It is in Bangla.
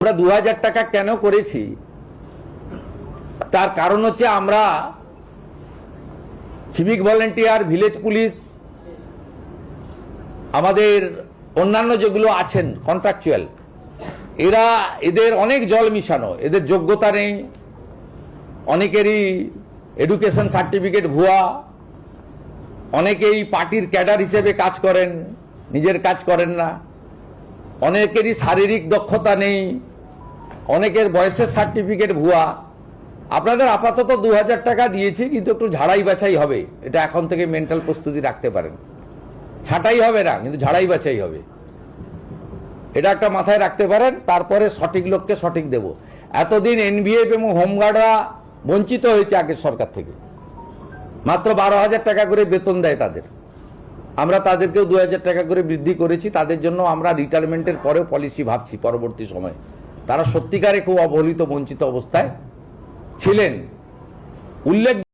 আমরা 2000 টাকা কেন করেছি তার কারণ হচ্ছে আমরা সিভিক ভলেন্টিয়ার, ভিলেজ পুলিশ, আমাদের অন্যান্য যেগুলো আছেন কন্ট্রাকচুয়াল, এদের অনেক জল মিশানো, এদের যোগ্যতা নেই, অনেকেরই এডুকেশন সার্টিফিকেট ভুয়া, অনেকেই পার্টির ক্যাডার হিসেবে কাজ করেন, নিজের কাজ করেন না, অনেকেরই শারীরিক দক্ষতা নেই, অনেকের বয়সের সার্টিফিকেট ভুয়া। আপনাদের আপাতত 2000 টাকা দিয়েছি, কিন্তু একটু ঝাড়াই বাছাই হবে, এটা এখন থেকে মেন্টাল প্রস্তুতি রাখতে পারেন। ছাঁটাই হবে না, কিন্তু ঝাড়াই বাছাই হবে, এটা একটা মাথায় রাখতে পারেন। তারপরে সঠিক লোককে সঠিক দেব। এতদিন এনভিএফ এবং হোমগার্ডরা বঞ্চিত হয়েছে আগের সরকার থেকে, মাত্র 12,000 টাকা করে বেতন দেয় তাদের। আমরা তাদেরকেও 2000 টাকা করে বৃদ্ধি করেছি। তাদের জন্য আমরা রিটায়ারমেন্টের পরেও পলিসি ভাবছি পরবর্তী সময়ে। তারা সত্যিকারে খুব অবহেলিত, বঞ্চিত অবস্থায় ছিলেন। উল্লেখ